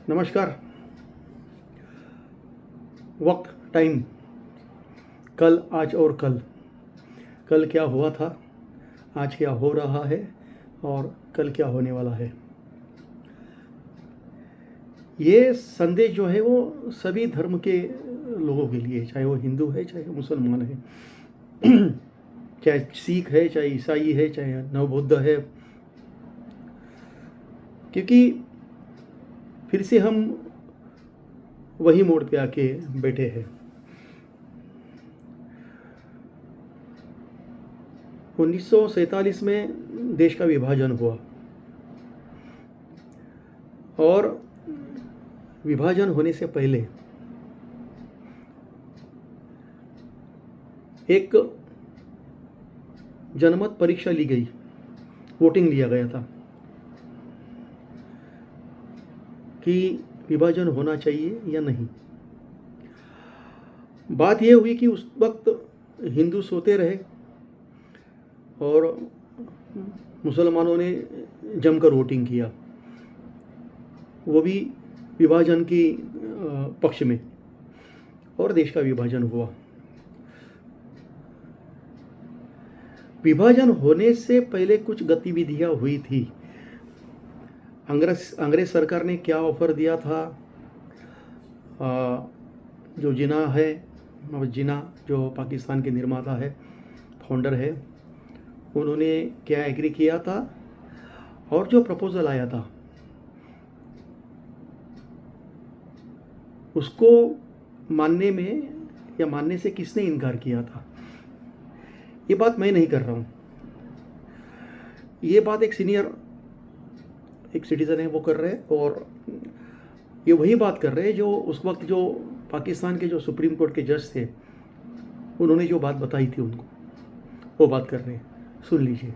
नमस्कार। वक्त, टाइम, कल, आज और कल। कल क्या हुआ था, आज क्या हो रहा है और कल क्या होने वाला है। ये संदेश जो है वो सभी धर्म के लोगों के लिए, चाहे वो हिंदू है चाहे मुसलमान है, चाहे सिख है चाहे ईसाई है चाहे नवबौद्ध है। क्योंकि फिर से हम वही मोड़ पे आके बैठे हैं। 1947 में देश का विभाजन हुआ और विभाजन होने से पहले एक जनमत परीक्षा ली गई, वोटिंग लिया गया था कि विभाजन होना चाहिए या नहीं। बात यह हुई कि उस वक्त हिंदू सोते रहे और मुसलमानों ने जमकर वोटिंग किया, वो भी विभाजन की पक्ष में, और देश का विभाजन हुआ। विभाजन होने से पहले कुछ गतिविधियां हुई थी। अंग्रेज सरकार ने क्या ऑफर दिया था, जो जिन्ना जो पाकिस्तान के निर्माता है, फाउंडर है, उन्होंने क्या एग्री किया था और जो प्रपोजल आया था उसको मानने में या मानने से किसने इनकार किया था, ये बात मैं नहीं कर रहा हूँ। ये बात एक सीनियर एक सिटीज़न है वो कर रहे हैं, और ये वही बात कर रहे हैं जो उस वक्त जो पाकिस्तान के जो सुप्रीम कोर्ट के जज थे उन्होंने जो बात बताई थी उनको, वो बात कर रहे हैं। सुन लीजिए।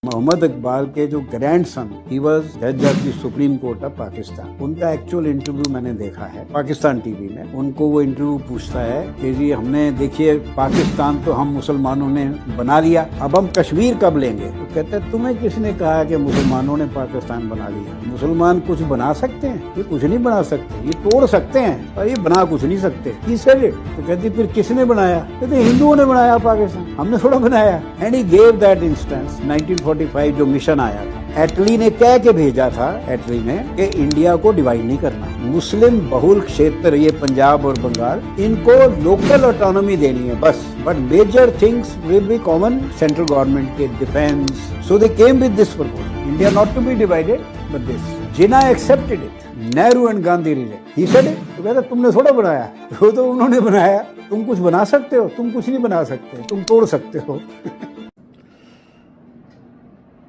मोहम्मद इकबाल के जो ग्रैंड सन, ही वाज जज of the supreme court of Pakistan. उनका एक्चुअल इंटरव्यू मैंने देखा है पाकिस्तान टीवी में। उनको वो इंटरव्यू पूछता है कि जी हमने देखिए पाकिस्तान तो हम मुसलमानों ने बना लिया, अब हम कश्मीर कब लेंगे? तो कहते हैं तुम्हें किसने कहा कि मुसलमानों ने पाकिस्तान बना लिया? मुसलमान कुछ बना सकते हैं? ये कुछ नहीं बना सकते, ये तोड़ सकते हैं पर ये बना कुछ नहीं सकते। तो कहती फिर किसने बनाया? कहते हिंदुओं ने बनाया पाकिस्तान, हमने थोड़ा बनाया। And he gave that instance 1945 जो मिशन आया था, एटली ने कह के भेजा था, एटली ने, कि इंडिया को डिवाइड नहीं करना, मुस्लिम बहुल क्षेत्र ये पंजाब और बंगाल, इनको लोकल ऑटोनॉमी देनी है बस, but major things will be common central government के, defence. So they came with this proposal, India not to be divided but this. Jinnah accepted it, Nehru and Gandhi relate, he said it. तो कहता तुमने थोड़ा बनाया, वो तो उन्होंने बनाया। तुम कुछ बना सकते हो? तुम कुछ नहीं बना सकते, तुम तोड़ सकते हो।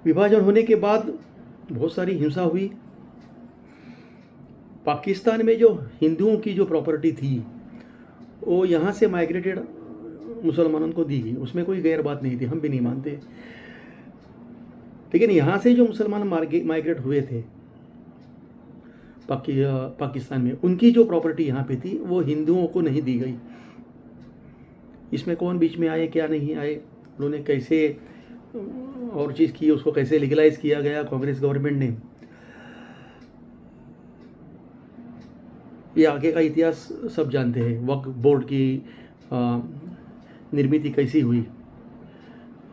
विभाजन होने के बाद बहुत सारी हिंसा हुई। पाकिस्तान में जो हिंदुओं की जो प्रॉपर्टी थी वो यहाँ से माइग्रेटेड मुसलमानों को दी गई, उसमें कोई गैर बात नहीं थी, हम भी नहीं मानते। लेकिन यहाँ से जो मुसलमान माइग्रेट हुए थे पाकिस्तान में, उनकी जो प्रॉपर्टी यहाँ पे थी वो हिंदुओं को नहीं दी गई। इसमें कौन बीच में आए, क्या नहीं आए, उन्होंने कैसे और चीज़ की, उसको कैसे लीगलाइज किया गया कांग्रेस गवर्नमेंट ने, ये आगे का इतिहास सब जानते हैं। वक्फ बोर्ड की निर्मित कैसी हुई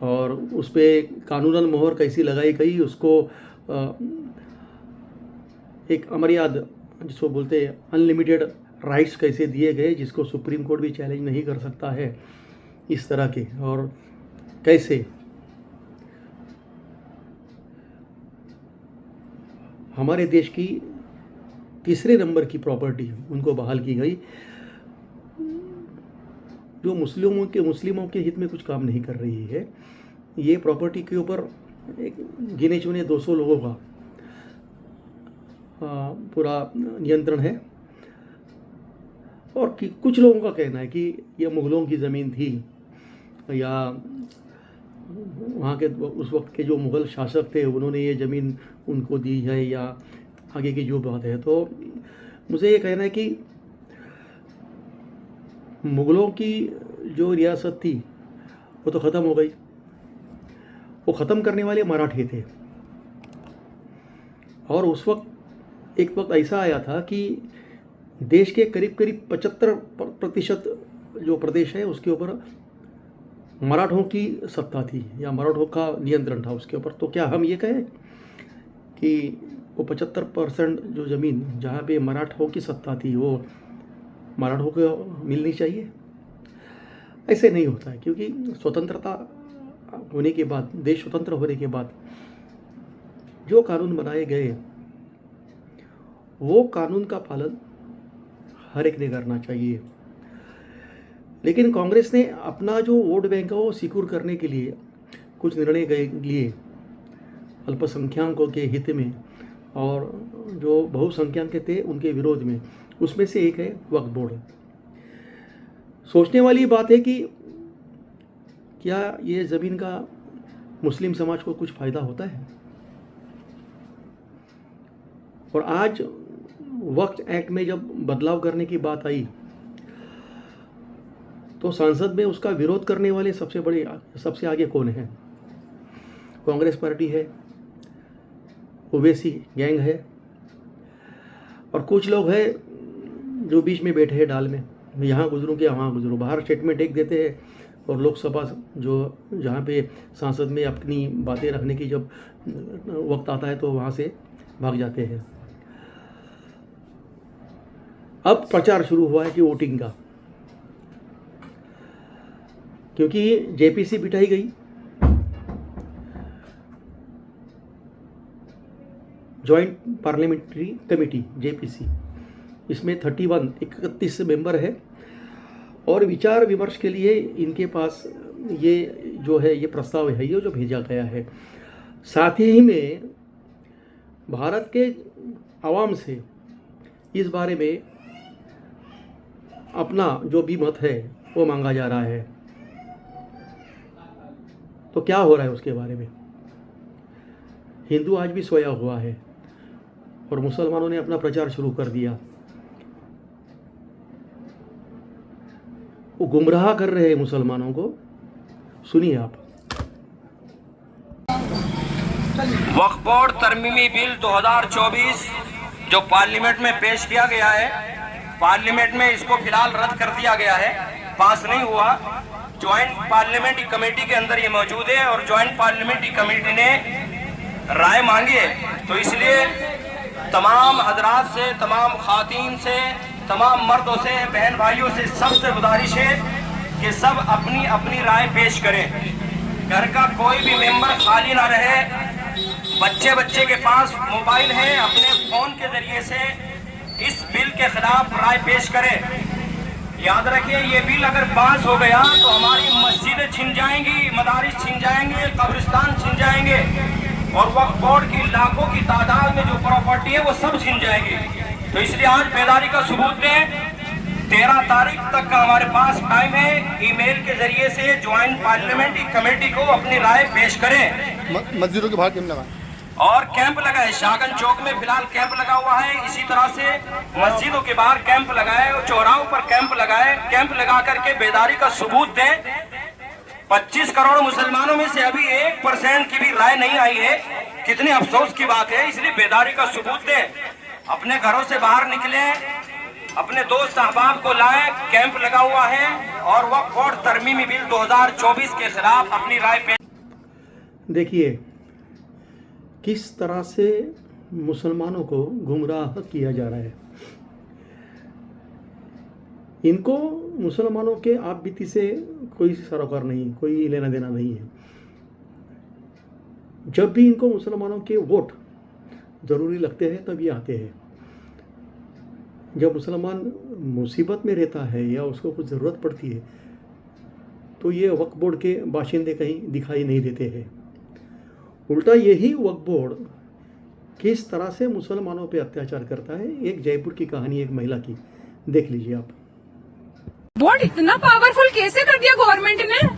और उस पर कानूनन मोहर कैसी लगाई गई, उसको एक अमर्याद, जिसको बोलते हैं अनलिमिटेड राइट्स कैसे दिए गए, जिसको सुप्रीम कोर्ट भी चैलेंज नहीं कर सकता है, इस तरह के। और कैसे हमारे देश की तीसरे नंबर की प्रॉपर्टी उनको बहाल की गई, जो मुस्लिमों के हित में कुछ काम नहीं कर रही है। ये प्रॉपर्टी के ऊपर एक गिने चुने 200 लोगों का पूरा नियंत्रण है, और कि कुछ लोगों का कहना है कि यह मुग़लों की ज़मीन थी, या वहाँ के उस वक्त के जो मुग़ल शासक थे उन्होंने ये ज़मीन उनको दी है, या आगे की जो बात है। तो मुझे ये कहना है कि मुग़लों की जो रियासत थी वो तो ख़त्म हो गई, वो ख़त्म करने वाले मराठे थे, और उस वक्त एक वक्त ऐसा आया था कि देश के करीब करीब 75% जो प्रदेश है उसके ऊपर मराठों की सत्ता थी या मराठों का नियंत्रण था उसके ऊपर। तो क्या हम ये कहें कि वो 75% जो ज़मीन जहाँ पे मराठों की सत्ता थी वो मराठों को मिलनी चाहिए? ऐसे नहीं होता है, क्योंकि स्वतंत्रता होने के बाद, देश स्वतंत्र होने के बाद जो कानून बनाए गए वो कानून का पालन हर एक ने करना चाहिए। लेकिन कांग्रेस ने अपना जो वोट बैंक है वो सिक्योर करने के लिए कुछ निर्णय लिए अल्पसंख्यकों के हित में और जो बहुसंख्यक थे उनके विरोध में। उसमें से एक है वक्फ बोर्ड। सोचने वाली बात है कि क्या ये ज़मीन का मुस्लिम समाज को कुछ फ़ायदा होता है? और आज वक्फ एक्ट में जब बदलाव करने की बात आई तो संसद में उसका विरोध करने वाले सबसे आगे कौन है? कांग्रेस पार्टी है, ओवैसी गैंग है और कुछ लोग हैं जो बीच में बैठे हैं डाल में, यहाँ गुजरूँ क्या वहाँ गुजरूँ। बाहर स्टेटमेंट एक देते हैं और लोकसभा जो जहाँ पे सांसद में अपनी बातें रखने की जब वक्त आता है तो वहाँ से भाग जाते हैं। अब प्रचार शुरू हुआ है कि वोटिंग का, क्योंकि जेपीसी बिठाई गई, जॉइंट पार्लियामेंट्री कमेटी जेपीसी, इसमें 31 मेंबर है और विचार विमर्श के लिए इनके पास ये जो है ये प्रस्ताव है ये जो भेजा गया है। साथ ही में भारत के आवाम से इस बारे में अपना जो भी मत है वो मांगा जा रहा है। तो क्या हो रहा है उसके बारे में? हिंदू आज भी सोया हुआ है और मुसलमानों ने अपना प्रचार शुरू कर दिया। वो गुमराह कर रहे हैं मुसलमानों को। सुनिए आप। वक्फ बोर्ड तरमीमी बिल 2024 जो पार्लियामेंट में पेश किया गया है, पार्लियामेंट में इसको फिलहाल रद्द कर दिया गया है, पास नहीं हुआ। ज्वाइंट पार्लियामेंट्री कमेटी के अंदर ये मौजूद है और ज्वाइंट पार्लियामेंट्री कमेटी ने राय मांगी है। तो इसलिए तमाम हजरात से, तमाम खातीन से, तमाम मर्दों से, बहन भाइयों से सबसे गुजारिश है कि सब अपनी अपनी राय पेश करें। घर का कोई भी मेंबर खाली ना रहे। बच्चे के पास मोबाइल है, अपने फोन के जरिए से इस बिल के खिलाफ राय पेश करें। याद रखिए, ये बिल अगर पास हो गया तो हमारी मस्जिदें छिन जाएंगी, मदारिस छिन जाएंगे, कब्रिस्तान छिन जाएंगे और वक्फ बोर्ड की लाखों की तादाद में जो प्रॉपर्टी है वो सब छिन जाएगी। तो इसलिए आज बेदारी का सबूत दें। 13 तारीख तक का हमारे पास टाइम है। ईमेल के जरिए से ज्वाइंट पार्लियामेंट्री कमेटी को अपनी राय पेश करें। मस्जिदों के बाहर कैंप लगा और कैंप लगाए। शाहगंज चौक में फिलहाल कैंप लगा हुआ है। इसी तरह से मस्जिदों के बाहर कैंप लगाए और चौराहों पर कैंप लगाए। कैंप लगा करके बेदारी का सबूत दें। 25 करोड़ मुसलमानों में से अभी 1% की भी राय नहीं आई है। कितने अफसोस की बात है। इसलिए बेदारी का सबूत दें। अपने घरों से बाहर निकले, अपने दोस्त अहबाब को लाए। कैंप लगा हुआ है और वक्फ बोर्ड तरमीमी बिल 2024 के खिलाफ अपनी राय पेश। देखिए किस तरह से मुसलमानों को गुमराह किया जा रहा है। इनको मुसलमानों के आप बीती से कोई सरोकार नहीं, कोई लेना देना नहीं है। जब भी इनको मुसलमानों के वोट ज़रूरी लगते हैं तब ये आते हैं। जब मुसलमान मुसीबत में रहता है या उसको कुछ ज़रूरत पड़ती है तो ये वक्फ बोर्ड के बाशिंदे कहीं दिखाई नहीं देते हैं। उल्टा यही वक्फ बोर्ड किस तरह से मुसलमानों पे अत्याचार करता है। एक जयपुर की कहानी एक महिला की देख लीजिए आप। बोर्ड इतना पावरफुल कैसे कर दिया गवर्नमेंट ने?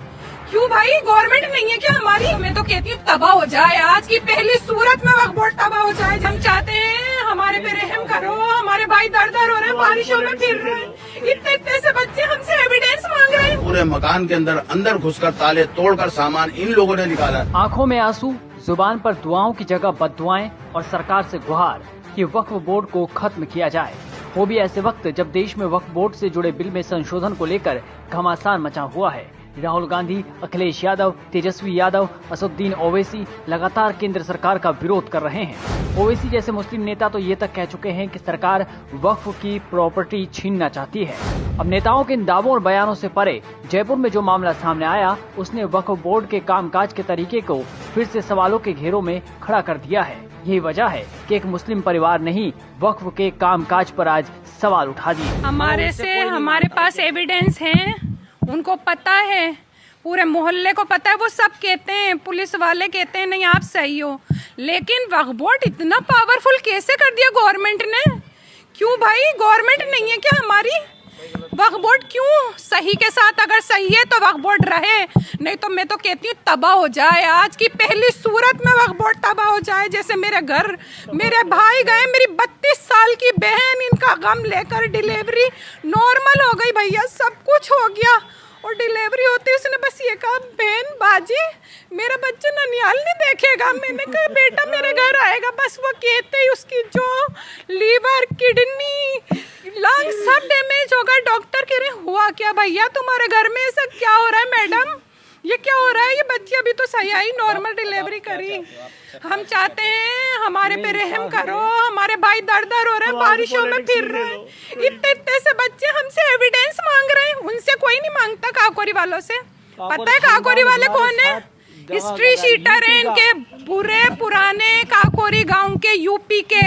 क्यों भाई, गवर्नमेंट नहीं है क्या हमारी? मैं तो कहती हूँ तबाह हो जाए। आज की पहली सूरत में वक्फ बोर्ड तबाह हो जाए। हम चाहते हैं हमारे पे रहम करो। हमारे भाई दर दर हो रहे हैं, बारिशों में फिर रहे हैं। इतने से बच्चे हमसे एविडेंस मांग रहे हैं। पूरे मकान के अंदर घुसकर ताले तोड़कर सामान इन लोगों ने निकाला। आंखों में आंसू, जुबान पर दुआओं की जगह बद्दुआएं और सरकार से गुहार। कि वक्फ बोर्ड को खत्म किया जाए, वो भी ऐसे वक्त जब देश में वक्फ बोर्ड से जुड़े बिल में संशोधन को लेकर घमासान मचा हुआ है। राहुल गांधी, अखिलेश यादव, तेजस्वी यादव, असदुद्दीन ओवैसी लगातार केंद्र सरकार का विरोध कर रहे हैं। ओवैसी जैसे मुस्लिम नेता तो ये तक कह चुके हैं कि सरकार वक्फ की प्रॉपर्टी छीनना चाहती है। अब नेताओं के इन दावों और बयानों से परे जयपुर में जो मामला सामने आया, उसने वक्फ बोर्ड के कामकाज के तरीके को फिर से सवालों के घेरों में खड़ा कर दिया है। यही वजह है कि एक मुस्लिम परिवार ने ही वक्फ के कामकाज पर आज सवाल उठा दिए। हमारे पास एविडेंस है, उनको पता है, पूरे मोहल्ले को पता है, वो सब कहते हैं, पुलिस वाले कहते हैं नहीं आप सही हो, लेकिन वक्फ बोर्ड इतना पावरफुल कैसे कर दिया गवर्नमेंट ने? क्यों भाई, गवर्नमेंट नहीं है क्या हमारी? वक्फ बोर्ड क्यों? सही के साथ अगर सही है तो वक्फ बोर्ड रहे, नहीं तो मैं तो कहती हूँ तबाह हो जाए। आज की पहली सूरत में वक्फ बोर्ड तबाह हो जाए। जैसे मेरे घर मेरे भाई गए, मेरी 32 साल की बहन, इनका गम लेकर डिलीवरी नॉर्मल हो गई भैया, सब कुछ हो गया, और डिलीवरी होती उसने बस ये कहा बहन बाजी मेरा बच्चा ननिहाल नहीं देखेगा। मैंने कहा बेटा मेरे घर आएगा, बस वो कहते ही उसकी जो लीवर, किडनी, लंग सब डैमेज हो गए। डॉक्टर कह रहे हुआ क्या भैया तुम्हारे घर में, ऐसा क्या हो रहा है मैडम, ये क्या हो रहा है? ये बच्ची अभी तो सही आई, नॉर्मल डिलीवरी करी। हम चाहते हैं हमारे पे रहम करो, हमारे भाई दर दर हो रहे हैं, बारिशों में फिर रहे हैं, इतने से बच्चे हमसे एविडेंस मांग रहे हैं। उनसे कोई नहीं मांगता, काकोरी वालों से। पता है काकोरी वाले कौन है? हिस्ट्री शीटर है इनके, पूरे पुराने काकोरी गांव के, यूपी के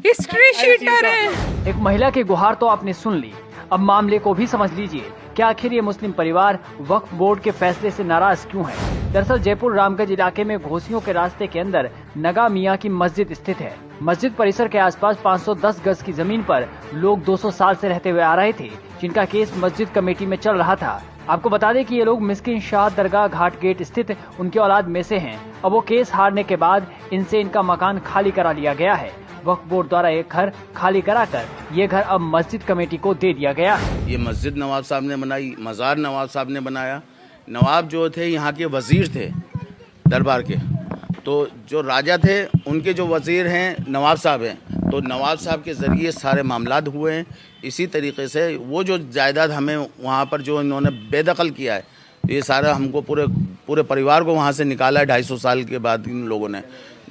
हिस्ट्री शीटर है। एक महिला की गुहार तो आपने सुन ली, अब मामले को भी समझ लीजिए कि आखिर ये मुस्लिम परिवार वक्फ बोर्ड के फैसले से नाराज क्यों है। दरअसल जयपुर रामगंज इलाके में घोसियों के रास्ते के अंदर नगा मियां की मस्जिद स्थित है। मस्जिद परिसर के आसपास 510 गज की जमीन पर लोग 200 साल से रहते हुए आ रहे थे, जिनका केस मस्जिद कमेटी में चल रहा था। आपको बता दें कि ये लोग मिस्किन शाह दरगाह घाट गेट स्थित उनके औलाद में से हैं। अब वो केस हारने के बाद इनसे इनका मकान खाली करा लिया गया है। वक्फ बोर्ड द्वारा एक घर खाली कराकर ये घर अब मस्जिद कमेटी को दे दिया गया है। ये मस्जिद नवाब साहब ने बनाई, मज़ार नवाब साहब ने बनाया। नवाब जो थे यहाँ के वजीर थे दरबार के, तो जो राजा थे उनके जो वजीर हैं नवाब साहब हैं, तो नवाब साहब के ज़रिए सारे मामलात हुए हैं। इसी तरीके से वो जो जायदाद हमें वहाँ पर जो इन्होंने बेदखल किया है, ये सारा हमको पूरे परिवार को वहाँ से निकाला है 250 साल के बाद इन लोगों ने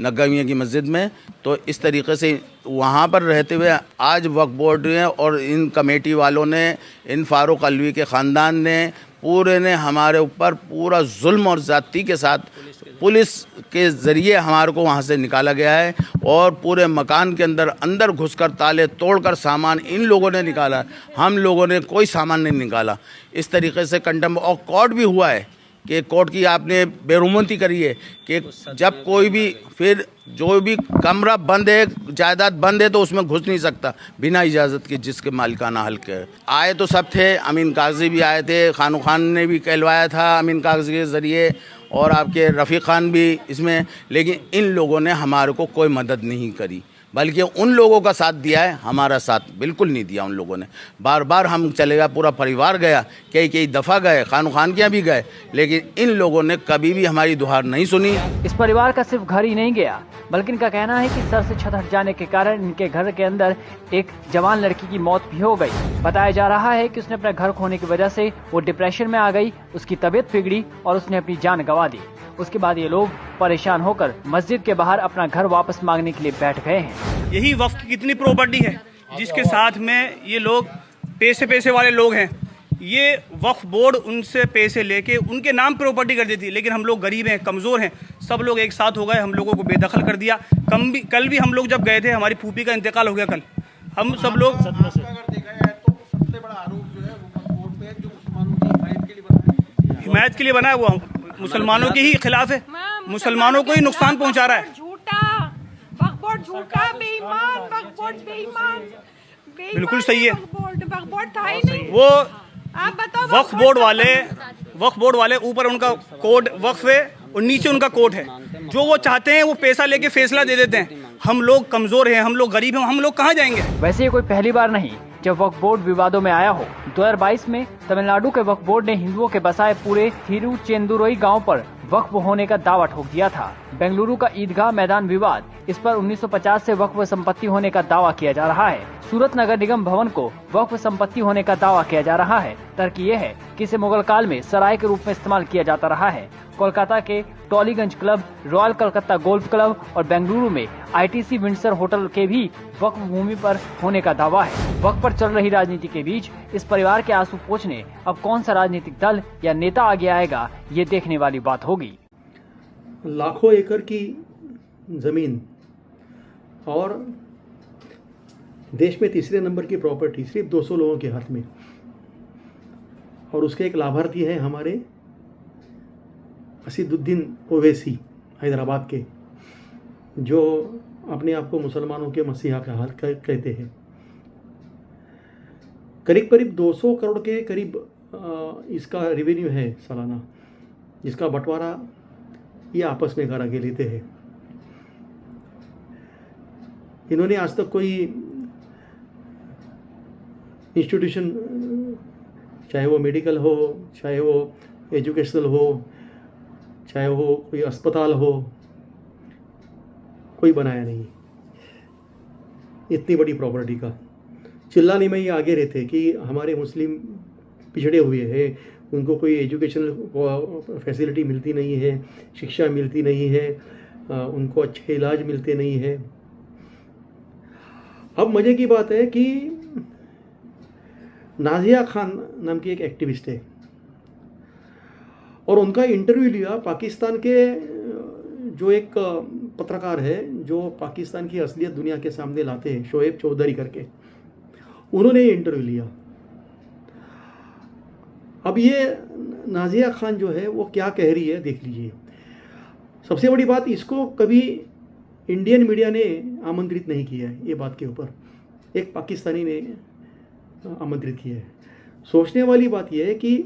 नगा मियां की मस्जिद में। तो इस तरीके से वहाँ पर रहते हुए आज वक्फ बोर्ड ने और इन कमेटी वालों ने, इन फारूक अलवी के ख़ानदान ने, पूरे ने हमारे ऊपर पूरा जुल्म और ज़्यादती के साथ पुलिस के ज़रिए हमारे को वहाँ से निकाला गया है, और पूरे मकान के अंदर घुसकर ताले तोड़कर सामान इन लोगों ने निकाला। हम लोगों ने कोई सामान नहीं निकाला। इस तरीके से कंडम और कोर्ट भी हुआ है कि कोर्ट की आपने बेरुमती करी है कि जब कोई भी फिर जो भी कमरा बंद है, जायदाद बंद है, तो उसमें घुस नहीं सकता बिना इजाज़त के, जिसके मालिकाना हल्क है। आए तो सब थे, अमीन कागजी भी आए थे, खानू खान ने भी कहलवाया था अमीन कागजी के ज़रिए, और आपके रफ़ीक खान भी इसमें, लेकिन इन लोगों ने हमारे को कोई मदद नहीं करी, बल्कि उन लोगों का साथ दिया है, हमारा साथ बिल्कुल नहीं दिया उन लोगों ने। बार बार हम चले गए, पूरा परिवार गया, कई दफ़ा गए, खानू खान के यहाँ भी गए, लेकिन इन लोगों ने कभी भी हमारी दुहार नहीं सुनी। इस परिवार का सिर्फ घर ही नहीं गया, बल्कि इनका कहना है कि सर से छत हट जाने के कारण इनके घर के अंदर एक जवान लड़की की मौत भी हो गई। बताया जा रहा है कि उसने अपना घर खोने की वजह से वो डिप्रेशन में आ गई, उसकी तबीयत बिगड़ी और उसने अपनी जान गंवा दी। उसके बाद ये लोग परेशान होकर मस्जिद के बाहर अपना घर वापस मांगने के लिए बैठ गए हैं। यही वक्फ की कितनी प्रॉपर्टी है जिसके साथ में ये लोग पैसे वाले लोग हैं। ये वक्फ बोर्ड उनसे पैसे लेके उनके नाम प्रॉपर्टी कर देती है, लेकिन हम लोग गरीब हैं, कमज़ोर हैं, सब लोग एक साथ हो गए, हम लोगों को बेदखल कर दिया। कल भी हम लोग जब गए थे, हमारी फूफी का इंतकाल हो गया कल, हम सब लोग हिमायत के लिए बनाया, वो मुसलमानों के ही खिलाफ है, मुसलमानों को ही नुकसान पहुंचा रहा है। झूठा, बेईमान, वक्फ बोर्ड बेईमान, बिल्कुल सही है। वक्फ बोर्ड था ही नहीं। वो आप बताओ, वक्फ बोर्ड वाले ऊपर उनका कोड वक्फ है और नीचे उनका कोड है। जो वो चाहते हैं वो पैसा लेके फैसला दे देते हैं। हम लोग कमजोर हैं, हम लोग गरीब हैं, हम लोग कहाँ जाएंगे। वैसे ये कोई पहली बार नहीं जब वक्फ बोर्ड विवादों में आया हो। 2022 में तमिलनाडु के वक्फ बोर्ड ने हिंदुओं के बसाए पूरे थिरुचेंदुरई गांव पर वक्फ होने का दावा ठोक दिया था। बेंगलुरु का ईदगाह मैदान विवाद, इस पर 1950 से वक्फ संपत्ति होने का दावा किया जा रहा है। सूरत नगर निगम भवन को वक्फ संपत्ति होने का दावा किया जा रहा है। तर्क ये है कि इसे मुगल काल में सराय के रूप में इस्तेमाल किया जाता रहा है। कोलकाता के Tollygunge club, royal Calcutta golf club और बेंगलुरु में ITC विंडसर होटल के भी वक्फ भूमि पर होने का दावा है। वक्फ पर चल रही राजनीति के बीच इस परिवार के आंसू पोंछने अब कौन सा राजनीतिक दल या नेता आगे आएगा, ये देखने वाली बात होगी। लाखों एकड़ की जमीन और देश में तीसरे नंबर की प्रॉपर्टी सिर्फ 200 लोगों के हाथ में, और उसके एक लाभार्थी है हमारे असीदुद्दीन ओवैसी हैदराबाद के, जो अपने आप को मुसलमानों के मसीहा का हाल कहते हैं। करीब करीब 200 करोड़ के करीब इसका रेवेन्यू है सालाना, जिसका बंटवारा ये आपस में करा के लेते हैं। इन्होंने आज तक कोई इंस्टीट्यूशन, चाहे वो मेडिकल हो, चाहे वो एजुकेशनल हो, चाहे वो कोई अस्पताल हो, कोई बनाया नहीं। इतनी बड़ी प्रॉपर्टी का चिल्लाने में ये आगे रहते कि हमारे मुस्लिम पिछड़े हुए हैं, उनको कोई एजुकेशनल फैसिलिटी मिलती नहीं है, शिक्षा मिलती नहीं है, उनको अच्छे इलाज मिलते नहीं है। अब मज़े की बात है कि नाजिया खान नाम की एक एक्टिविस्ट है, और उनका इंटरव्यू लिया पाकिस्तान के जो एक पत्रकार है जो पाकिस्तान की असलियत दुनिया के सामने लाते हैं, शोएब चौधरी करके, उन्होंने इंटरव्यू लिया। अब ये नाजिया खान जो है वो क्या कह रही है देख लीजिए। सबसे बड़ी बात, इसको कभी इंडियन मीडिया ने आमंत्रित नहीं किया है, ये बात के ऊपर एक पाकिस्तानी ने आमंत्रित किया है। सोचने वाली बात यह है कि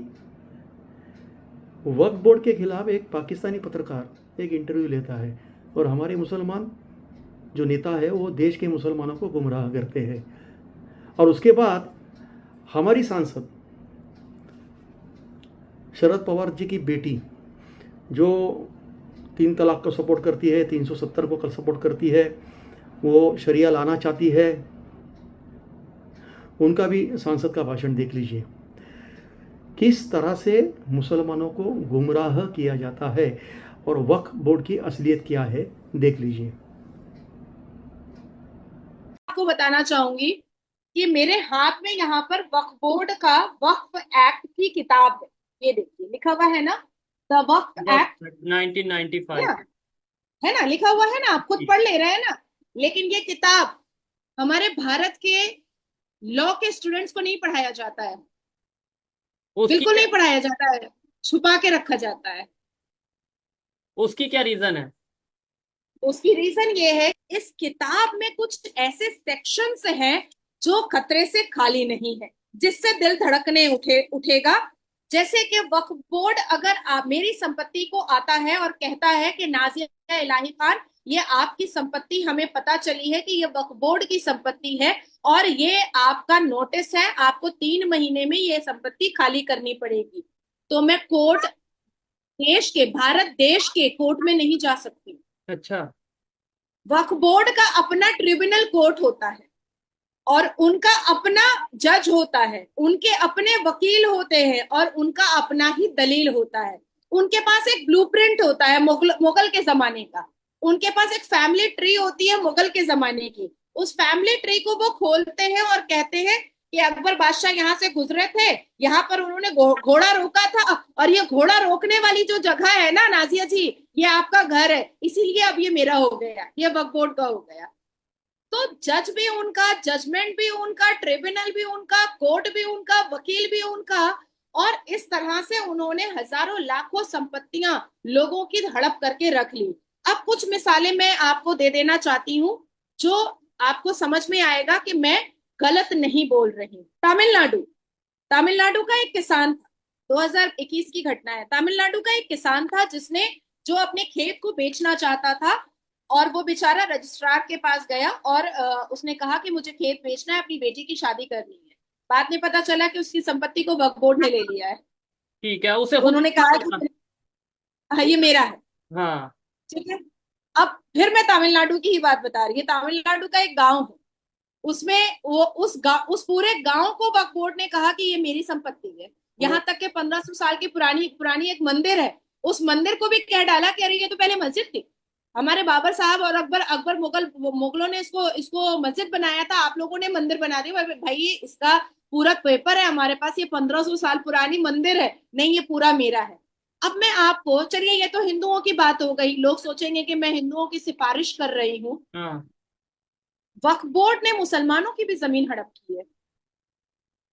वक्फ बोर्ड के खिलाफ एक पाकिस्तानी पत्रकार एक इंटरव्यू लेता है, और हमारे मुसलमान जो नेता है वो देश के मुसलमानों को गुमराह करते हैं। और उसके बाद हमारी सांसद शरद पवार जी की बेटी, जो 3 तलाक को सपोर्ट करती है, 370 को सपोर्ट करती है, वो शरिया लाना चाहती है, उनका भी सांसद का भाषण देख लीजिए। किस तरह से मुसलमानों को गुमराह किया जाता है और वक्फ बोर्ड की असलियत क्या है देख लीजिए। आपको बताना चाहूंगी कि मेरे हाथ में यहाँ पर वक्फ बोर्ड का वक्फ एक्ट की किताब है। ये देखिए लिखा हुआ है ना, द वक्फ एक्ट 1995 है ना, लिखा हुआ है ना, आप खुद पढ़ ले रहे हैं ना। लेकिन ये किताब हमारे भारत के लॉ के स्टूडेंट्स को नहीं पढ़ाया जाता है, बिल्कुल नहीं पढ़ाया जाता है, छुपा के रखा जाता है। उसकी क्या रीजन है? उसकी रीजन ये है, इस किताब में कुछ ऐसे सेक्शंस हैं जो खतरे से खाली नहीं है, जिससे दिल धड़कने उठेगा। जैसे कि वक्फ बोर्ड अगर मेरी संपत्ति को आता है और कहता है कि नाजिया इलाही खान, ये आपकी संपत्ति, हमें पता चली है कि ये वक्फ बोर्ड की संपत्ति है और ये आपका नोटिस है, आपको 3 महीने में ये संपत्ति खाली करनी पड़ेगी, तो मैं कोर्ट देश के, भारत देश के कोर्ट में नहीं जा सकती। अच्छा, वक्फ बोर्ड का अपना ट्रिब्यूनल कोर्ट होता है और उनका अपना जज होता है, उनके अपने वकील होते हैं और उनका अपना ही दलील होता है। उनके पास एक ब्लूप्रिंट होता है मुगल के जमाने का, उनके पास एक फैमिली ट्री होती है मुगल के जमाने की। उस फैमिली ट्री को वो खोलते हैं और कहते हैं कि अकबर बादशाह यहाँ से गुजरे थे, यहाँ पर उन्होंने घोड़ा रोका था, और ये घोड़ा रोकने वाली जो जगह है ना नाजिया जी, ये आपका घर है, इसीलिए अब ये मेरा हो गया, ये वक्फ बोर्ड का हो गया। तो जज भी उनका, जजमेंट भी उनका, ट्रिब्यूनल भी उनका, कोर्ट भी उनका, वकील भी उनका, और इस तरह से उन्होंने हजारों लाखों संपत्तियां लोगों की हड़प करके रख ली। अब कुछ मिसालें मैं आपको दे देना चाहती हूँ जो आपको समझ में आएगा कि मैं गलत नहीं बोल रही। तमिलनाडु का एक किसान था, 2021 की घटना है। तमिलनाडु का एक किसान था जिसने जो अपने खेत को बेचना चाहता था, और वो बेचारा रजिस्ट्रार के पास गया और उसने कहा कि मुझे खेत बेचना है, अपनी बेटी की शादी करनी है। बाद में पता चला कि उसकी संपत्ति को वक्फ बोर्ड ने ले लिया है। ठीक है, उसे उन्होंने कहा कि हाँ ये मेरा है, हाँ ठीक है। अब फिर मैं तमिलनाडु की ही बात बता रही हूँ। तमिलनाडु का एक गांव है, उसमें वो उस पूरे गांव को वक्फ बोर्ड ने कहा कि ये मेरी संपत्ति है। यहाँ तक के 1500 साल की पुरानी पुरानी एक मंदिर है, उस मंदिर को भी कह डाला कि अरे ये तो पहले मस्जिद थी, हमारे बाबर साहब और अकबर अकबर मुगलों ने इसको इसको मस्जिद बनाया था, आप लोगों ने मंदिर बना दिया। भाई इसका पूरा पेपर है हमारे पास, ये 1500 साल पुरानी मंदिर है, नहीं ये पूरा मेरा है। अब मैं आपको, चलिए ये तो हिंदुओं की बात हो गई, लोग सोचेंगे कि मैं हिंदुओं की सिफारिश कर रही हूँ। हाँ वक्फ बोर्ड ने मुसलमानों की भी जमीन हड़प की है।